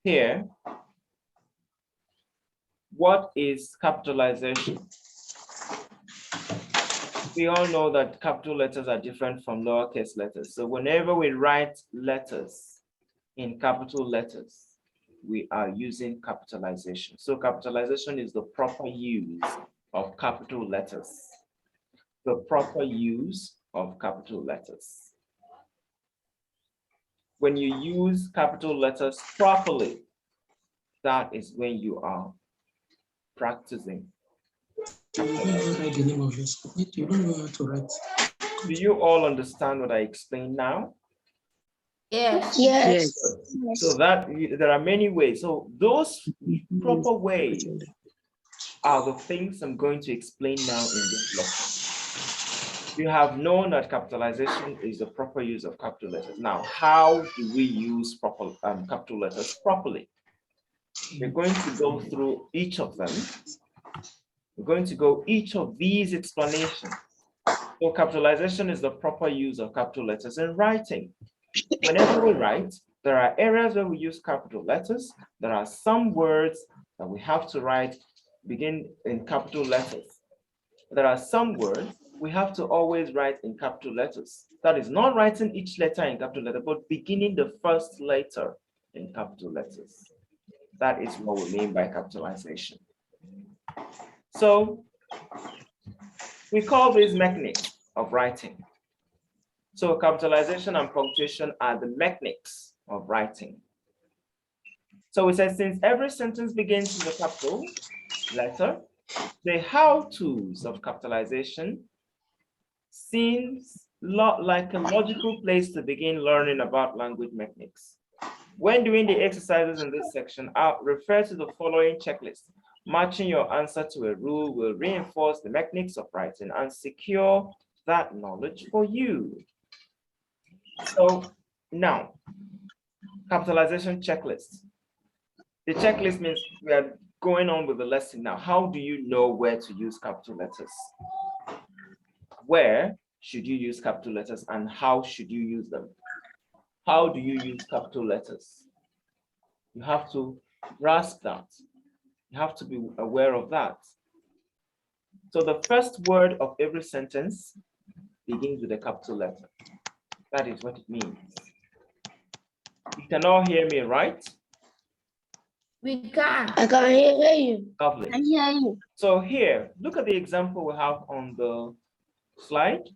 here, what is capitalization? We all know that capital letters are different from lowercase letters. So whenever we write letters in capital letters, we are using capitalization. So capitalization is the proper use of capital letters. The proper use of capital letters. When you use capital letters properly, that is when you are practicing. You don't write the name of your school. You don't know how to write. Do you all understand what I explained now? Yes. Yes. So that there are many ways. So those proper ways are the things I'm going to explain now in this lesson. You have known that capitalization is the proper use of capital letters. Now, how do we use proper capital letters properly? We're going to go through each of them. We're going to go each of these explanations. So capitalization is the proper use of capital letters in writing. Whenever we write, there are areas where we use capital letters. There are some words that we have to write begin in capital letters. There are some words we have to always write in capital letters. That is not writing each letter in capital letter, but beginning the first letter in capital letters. That is what we mean by capitalization. So we call these mechanics of writing. So capitalization and punctuation are the mechanics of writing. So we said since every sentence begins with a capital letter, the how-tos of capitalization seems like a logical place to begin learning about language mechanics. When doing the exercises in this section, I'll refer to the following checklist. Matching your answer to a rule will reinforce the mechanics of writing and secure that knowledge for you. So now, capitalization checklist. The checklist means we are going on with the lesson now. How do you know where to use capital letters? Where should you use capital letters and how should you use them? How do you use capital letters? You have to grasp that. You have to be aware of that. So the first word of every sentence begins with a capital letter. That is what it means. You can all hear me, right? We can. I can hear you. Lovely. I hear you. So here, look at the example we have on the slide.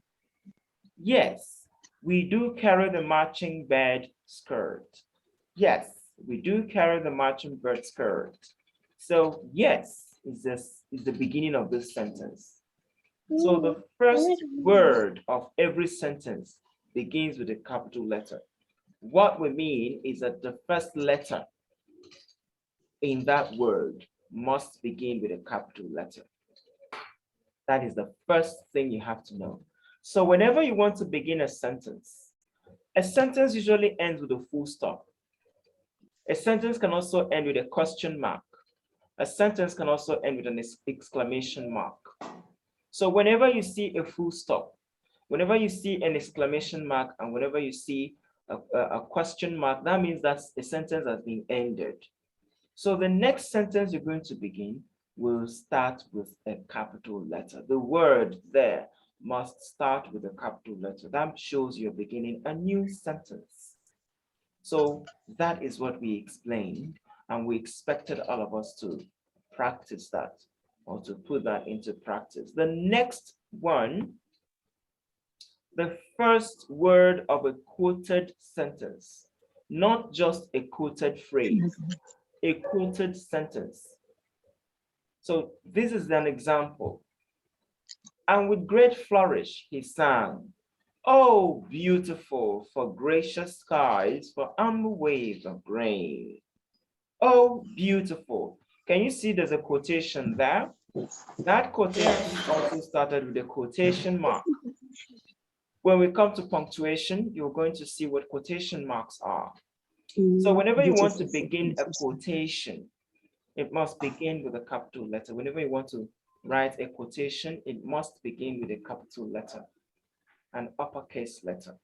Yes, we do carry the matching bird skirt. Yes, we do carry the matching bird skirt. So yes is the beginning of this sentence. So the first word of every sentence begins with a capital letter. What we mean is that the first letter in that word must begin with a capital letter. That is the first thing you have to know. So whenever you want to begin a sentence usually ends with a full stop. A sentence can also end with a question mark. A sentence can also end with an exclamation mark. So whenever you see a full stop, whenever you see an exclamation mark, and whenever you see a question mark, that means that a sentence has been ended. So the next sentence you're going to begin will start with a capital letter. The word there must start with a capital letter. That shows you're beginning a new sentence. So that is what we explained, and we expected all of us to practice that or to put that into practice. The next one, the first word of a quoted sentence, not just a quoted phrase, a quoted sentence. So this is an example. And with great flourish, he sang, "Oh, beautiful for gracious skies, for amber waves of grain." Oh, beautiful. Can you see there's a quotation there? That quotation also started with a quotation mark. When we come to punctuation, you're going to see what quotation marks are. So whenever you want to begin a quotation, it must begin with a capital letter. Whenever you want to write a quotation, it must begin with a capital letter, an uppercase letter.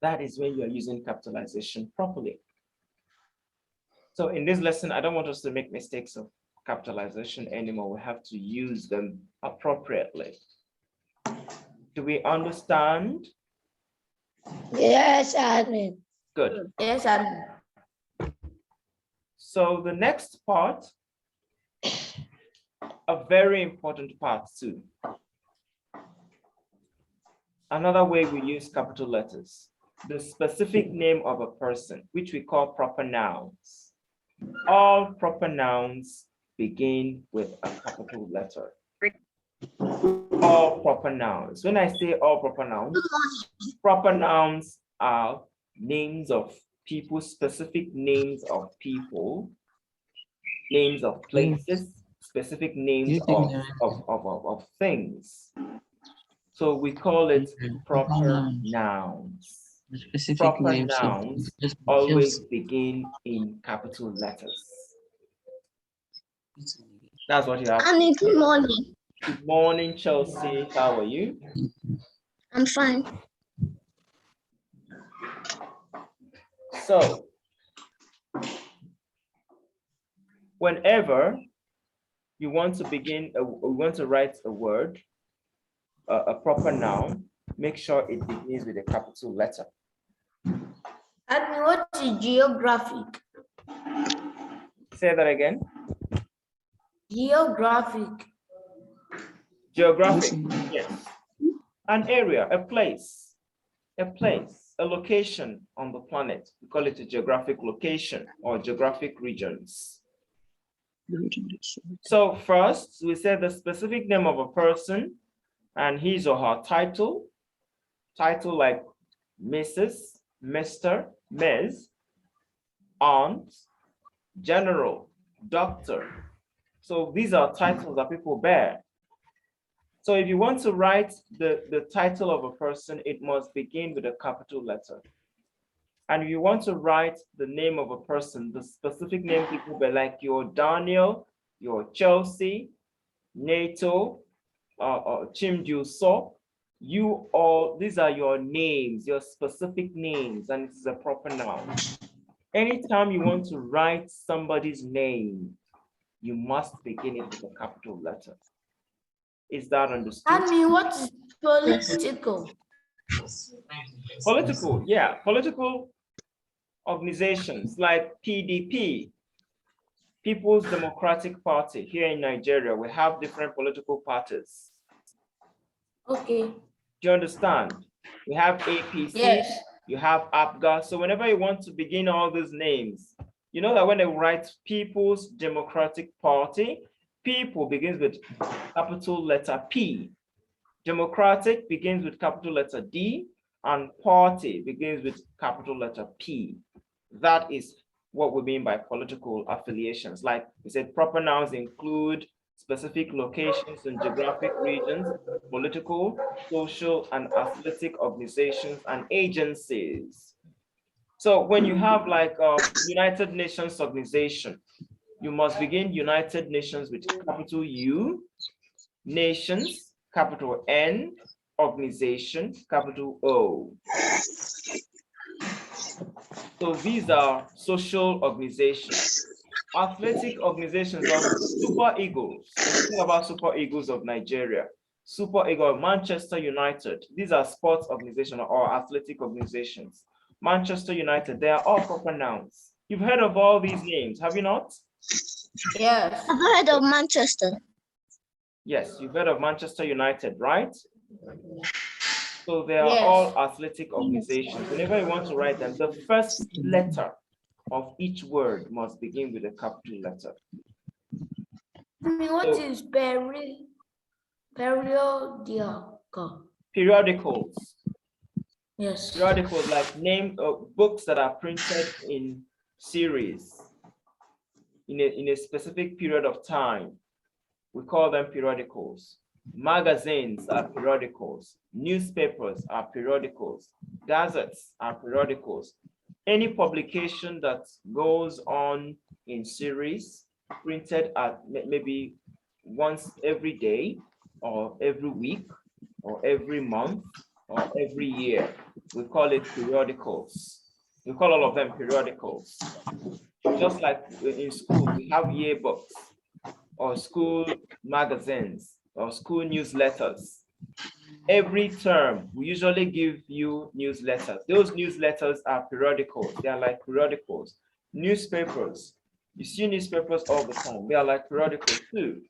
That is when you are using capitalization properly. So in this lesson, I don't want us to make mistakes of capitalization anymore. We have to use them appropriately. Do we understand? Yes, admin. Good. Yes, admin. So the next part, a very important part too. Another way we use capital letters, the specific name of a person, which we call proper nouns. All proper nouns begin with a capital letter. All proper nouns. When I say all proper nouns are names of people, specific names of people, names of places, specific names of things. So we call it proper nouns. The specific Proper names of nouns always begin in capital letters. That's what you have. Annie, good morning. Good morning, Chelsea. How are you? I'm fine. So, whenever you want to write a word, a proper noun, make sure it begins with a capital letter. Admin, what is geographic? Say that again. Geographic. Geographic, yes. An area, a place, a location on the planet. We call it a geographic location or geographic regions. So first, we say the specific name of a person and his or her title like Mrs., Mr., Ms., Aunt, General, Doctor. So these are titles that people bear. So if you want to write the title of a person, it must begin with a capital letter. And if you want to write the name of a person, the specific name people bear, like your Daniel, your Chelsea, Nato, Chimjuso, you all, these are your names, your specific names, and it is a proper noun. Anytime you want to write somebody's name, you must begin it with a capital letter. Is that understood? Admin, what is political? Political, yeah, political organizations like PDP, People's Democratic Party. Here in Nigeria, we have different political parties. Okay. Do you understand? We have APC, Yes. you have APGA. So whenever you want to begin all these names, you know that when they write People's Democratic Party, people begins with capital letter P. Democratic begins with capital letter D, and party begins with capital letter P. That is what we mean by political affiliations. Like we said, proper nouns include specific locations and geographic regions, political, social, and athletic organizations and agencies. So when you have like a United Nations organization, you must begin United Nations with capital U, nations, capital N, organization, capital O. So these are social organizations. Athletic organizations are Super Eagles. Think about Super Eagles of Nigeria. Super Eagles, Manchester United. These are sports organizations or athletic organizations. Manchester United, they are all proper nouns. You've heard of all these names, have you not? Yes. I've heard of Manchester. Yes, you've heard of Manchester United, right? So they are Yes. all athletic organizations. Whenever you want to write them, the first letter of each word must begin with a capital letter. I mean, what is periodical? Periodicals. Yes. Periodicals like name of books that are printed in series in a specific period of time. We call them periodicals. Magazines are periodicals. Newspapers are periodicals. Gazettes are periodicals. Any publication that goes on in series, printed at maybe once every day, or every week, or every month, or every year, we call it periodicals. We call all of them periodicals. Just like in school, we have yearbooks or school magazines or school newsletters. Every term, we usually give you newsletters. Those newsletters are periodicals. They are like periodicals. Newspapers, you see newspapers all the time. They are like periodicals too.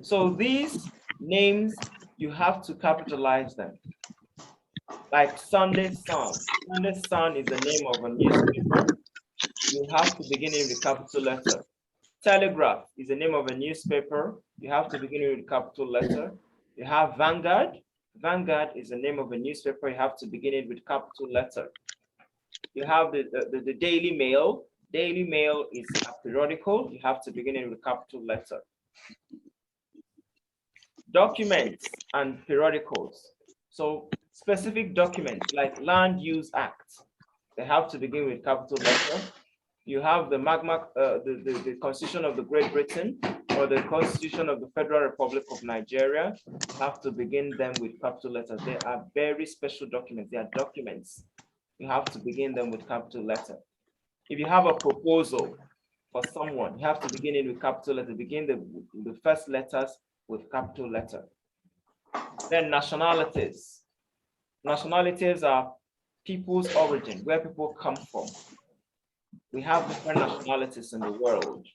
So these names, you have to capitalize them. Like Sunday Sun. Sunday Sun is the name of a newspaper. You have to begin it with a capital letter. Telegraph is the name of a newspaper. You have to begin it with a capital letter. You have Vanguard. Vanguard is the name of a newspaper. You have to begin it with a capital letter. You have the Daily Mail. Daily Mail is a periodical. You have to begin it with a capital letter. Documents and periodicals. So specific documents like Land Use Act, they have to begin with capital letter. You have the the Constitution of the Great Britain or the Constitution of the Federal Republic of Nigeria. You have to begin them with capital letters. They are very special documents. They are documents. You have to begin them with capital letter. If you have a proposal for someone, you have to begin it with capital letter. Begin the first letters with capital letter. Then nationalities. Nationalities are people's origin, where people come from. We have different nationalities in the world.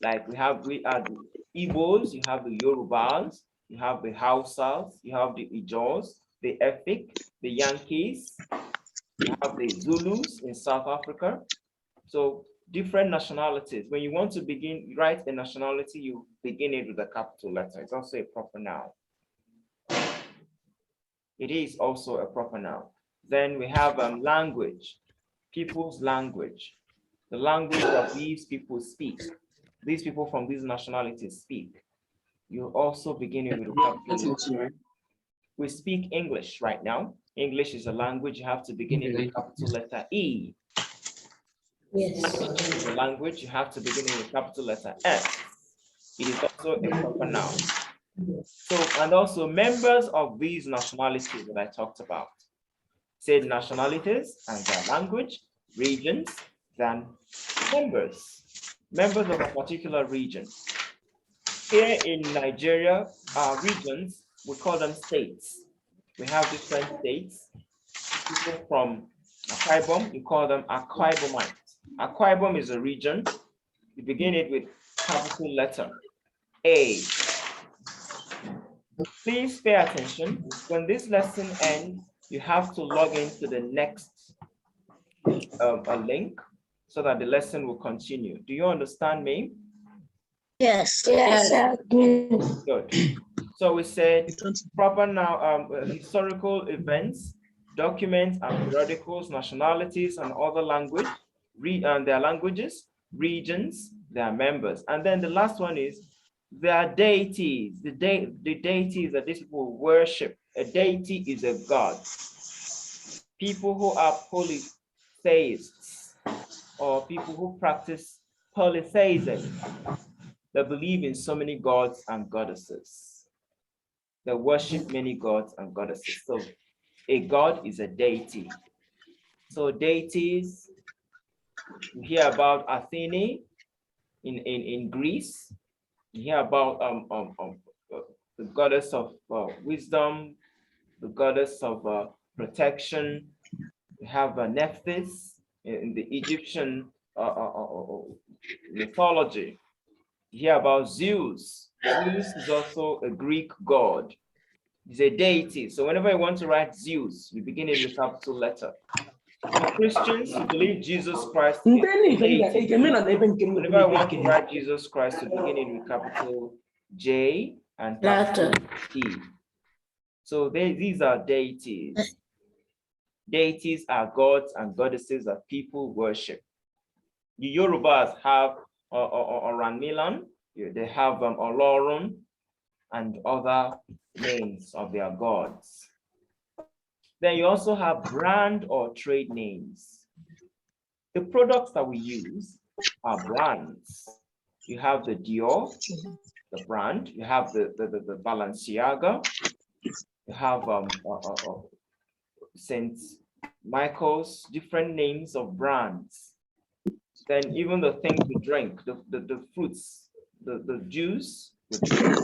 Like we are the Igbos, you have the Yorubas, you have the Hausas, you have the Ijos, the Efik, the Yankees, you have the Zulus in South Africa. So different nationalities. When you want to write a nationality, you begin it with a capital letter. It's also a proper noun. It is also a proper noun. Then we have language, people's language, the language that these people speak. These people from these nationalities speak. You also begin it with a capital letter. We speak English right now. English is a language. You have to begin it with capital letter E. Yes. Spanish is a language. You have to begin it with capital letter S. It is also a proper noun. So, and also members of these nationalities that I talked about. Said nationalities and their language, regions, then members of a particular region. Here in Nigeria, our regions, we call them states. We have different states. People from Akwa Ibom, you call them Akwa Ibomites. Akwa Ibom is a region. You begin it with capital letter A. Please pay attention. When this lesson ends, you have to log into the next a link so that the lesson will continue. Do you understand me? Yes. Yes. Good. So we said proper now historical events, documents and periodicals, nationalities and other language, and their languages, regions, their members. And then the last one is their deities, the deities that these people worship. A deity is a god. People who are polytheists or people who practice polytheism, they believe in so many gods and goddesses. They worship many gods and goddesses. So a god is a deity. So deities, you hear about Athene in Greece. You hear about the goddess of wisdom, the goddess of protection. We have Nephthys in the Egyptian mythology. You hear about Zeus. Zeus is also a Greek god. He's a deity. So whenever you want to write Zeus, we begin it with capital letter. For Christians, you believe Jesus Christ is a deity. Whenever I want to write Jesus Christ, we begin it with capital J and capital T. So these are deities. Deities are gods and goddesses that people worship. The Yorubas have Oranmilan, they have Olorun, and other names of their gods. Then you also have brand or trade names. The products that we use are brands. You have the Dior, the brand. You have the Balenciaga. You have St. Michael's, different names of brands. Then even the things we drink, the fruits, the juice we drink,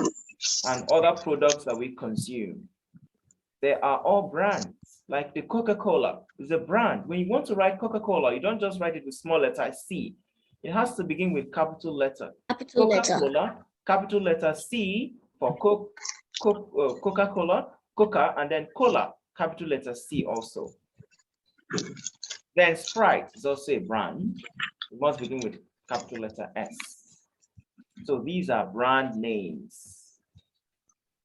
and other products that we consume, they are all brands. Like the Coca-Cola is a brand. When you want to write Coca-Cola, you don't just write it with small letter C. It has to begin with capital letter. Capital letter. Coca-Cola, capital letter C for Coca-Cola, Coca, and then cola, capital letter C also. Then Sprite is also a brand. It must begin with capital letter S. So these are brand names.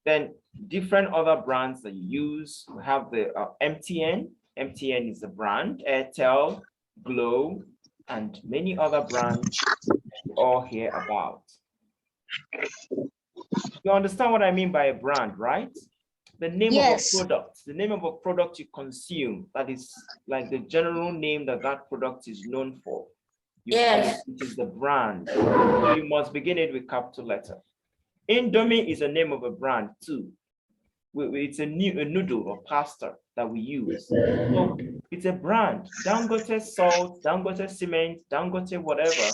Then different other brands that you use. We have the MTN. MTN is a brand. Airtel, Glow, and many other brands you all hear about. You understand what I mean by a brand, right? The name of a product, the name of a product you consume, that is like the general name that that product is known for. You call it is the brand. So you must begin it with capital letter. Indomie is a name of a brand too. It's a noodle or pasta that we use. So it's a brand. Dangote salt, Dangote cement, Dangote whatever.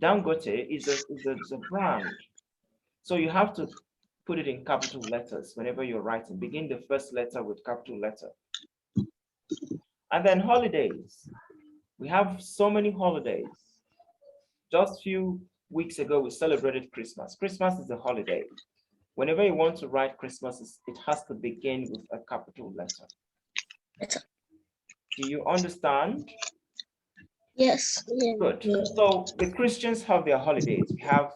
Dangote is a brand. So you have to put it in capital letters whenever you're writing. Begin the first letter with capital letter. And then holidays. We have so many holidays. Just a few weeks ago, we celebrated Christmas. Christmas is a holiday. Whenever you want to write Christmas, it has to begin with a capital letter. Do you understand? Yes. Good. So the Christians have their holidays. We have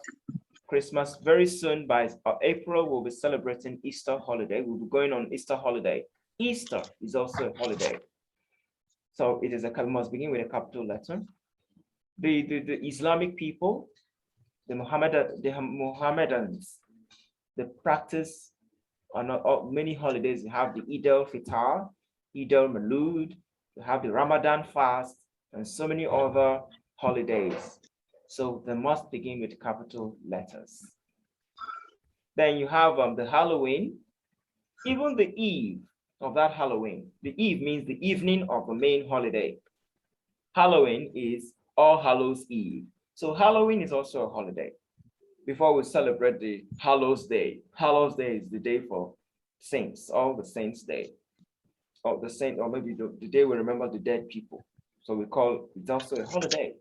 Christmas very soon. By April, we'll be celebrating Easter holiday. We'll be going on Easter holiday. Easter is also a holiday. So it is must begin with a capital letter. The Islamic people, the Mohammedans, they practice on many holidays. We have the Eid al-Fitr, Eid al-Malud, we have the Ramadan fast, and so many other holidays. So they must begin with capital letters. Then you have the Halloween, even the eve of that Halloween. The eve means the evening of the main holiday. Halloween is All Hallows Eve. So Halloween is also a holiday. Before we celebrate the Hallows Day. Hallows Day is the day for saints, all the saints' day. Or the saint, or maybe the day we remember the dead people. So we call it's also a holiday.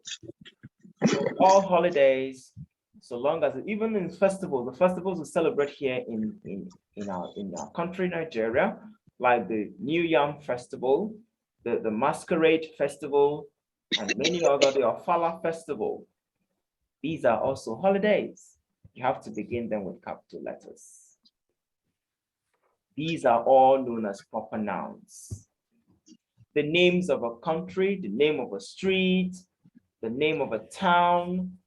So all holidays, so long as even in festivals, the festivals we celebrate here in our country, Nigeria, like the New Yam Festival, the Masquerade Festival, and many other, the Ofala Festival. These are also holidays. You have to begin them with capital letters. These are all known as proper nouns. The names of a country, the name of a street, the name of a town.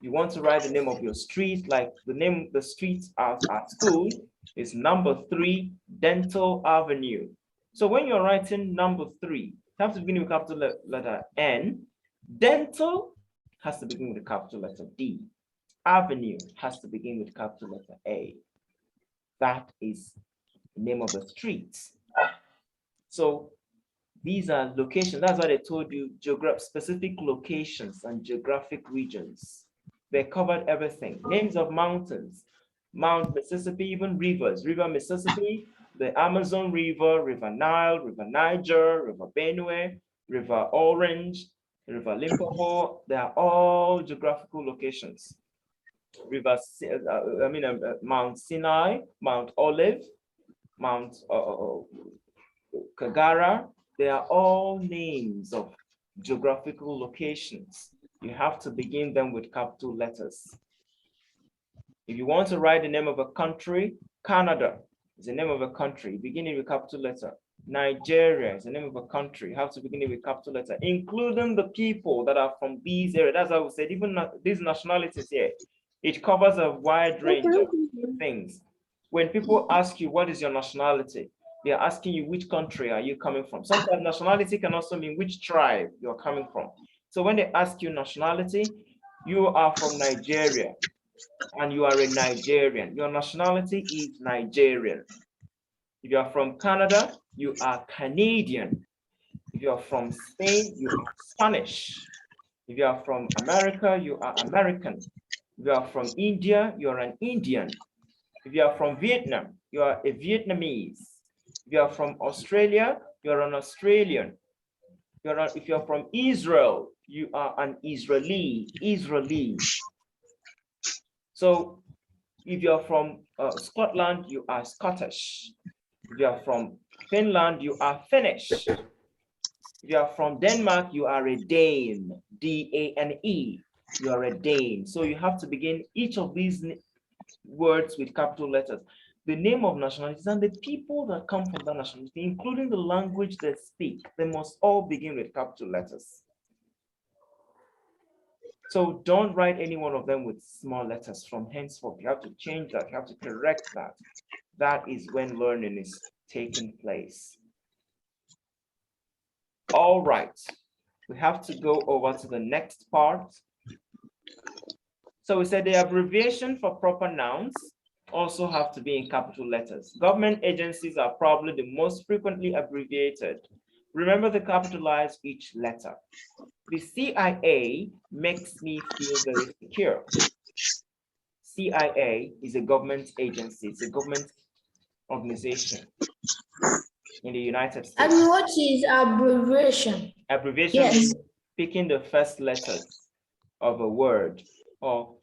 You want to write the name of your street, like the name of the street at school is number 3 Dental Avenue. So when you're writing number 3, you have to begin with capital letter N. Dental has to begin with a capital letter D. Avenue has to begin with capital letter A. That is the name of the street. So these are locations. That's why they told you specific locations and geographic regions. They covered everything. Names of mountains, Mount Mississippi, even rivers. River Mississippi, the Amazon River, River Nile, River Niger, River Benue, River Orange, River Limpopo. They are all geographical locations. Mount Sinai, Mount Olive, Mount Kagara. They are all names of geographical locations. You have to begin them with capital letters. If you want to write the name of a country, Canada is the name of a country, beginning with capital letter. Nigeria is the name of a country, you have to begin it with capital letter, including the people that are from these areas. That's how we said, even these nationalities here, it covers a wide range of things. When people ask you, what is your nationality? They're asking you, which country are you coming from? Sometimes nationality can also mean which tribe you're coming from. So when they ask you nationality, you are from Nigeria and you are a Nigerian. Your nationality is Nigerian. If you are from Canada, you are Canadian. If you are from Spain, you are Spanish. If you are from America, you are American. If you are from India, you are an Indian. If you are from Vietnam, you are a Vietnamese. If you are from Australia, you are an Australian. If you're from Israel, you are an Israeli. So if you're from Scotland, you are Scottish. If you are from Finland, you are Finnish. If you are from Denmark, you are a Dane, D-A-N-E. You are a Dane. So you have to begin each of these words with capital letters. The name of nationalities and the people that come from that nationality, including the language they speak, they must all begin with capital letters. So don't write any one of them with small letters from henceforth. You have to change that. You have to correct that. That is when learning is taking place. All right. We have to go over to the next part. So we said the abbreviation for proper nouns also have to be in capital letters. Government agencies are probably the most frequently abbreviated. Remember to capitalize each letter. The CIA makes me feel very secure. CIA is a government agency. It's a government organization in the United States. And what is abbreviation? Abbreviation Yes. means picking the first letters of a word or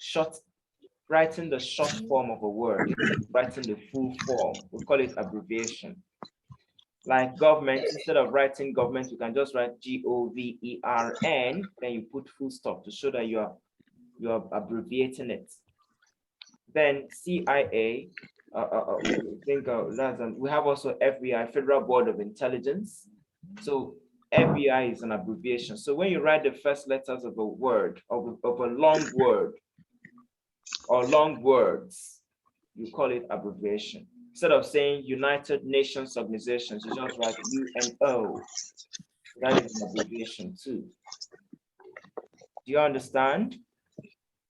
writing the short form of a word, writing the full form. We call it abbreviation. Like government, instead of writing government, you can just write G-O-V-E-R-N, then you put full stop to show that you're abbreviating it. Then CIA, we have also FBI, Federal Board of Intelligence. So FBI is an abbreviation. So when you write the first letters of a word, of a long word, or long words, you call it abbreviation. Instead of saying United Nations Organizations, you just write UNO. That is an abbreviation too. Do you understand?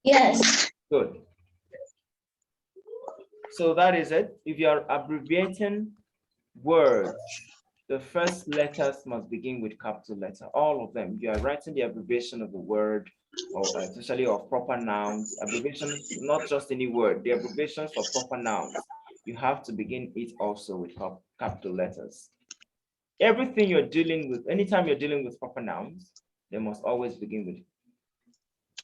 Yes. Good. So that is it. If you are abbreviating words, the first letters must begin with capital letter, all of them. You are writing the abbreviation of the word, or especially of proper nouns, abbreviations, not just any word, the abbreviations for proper nouns. You have to begin it also with capital letters. Everything you're dealing with, anytime you're dealing with proper nouns, they must always begin with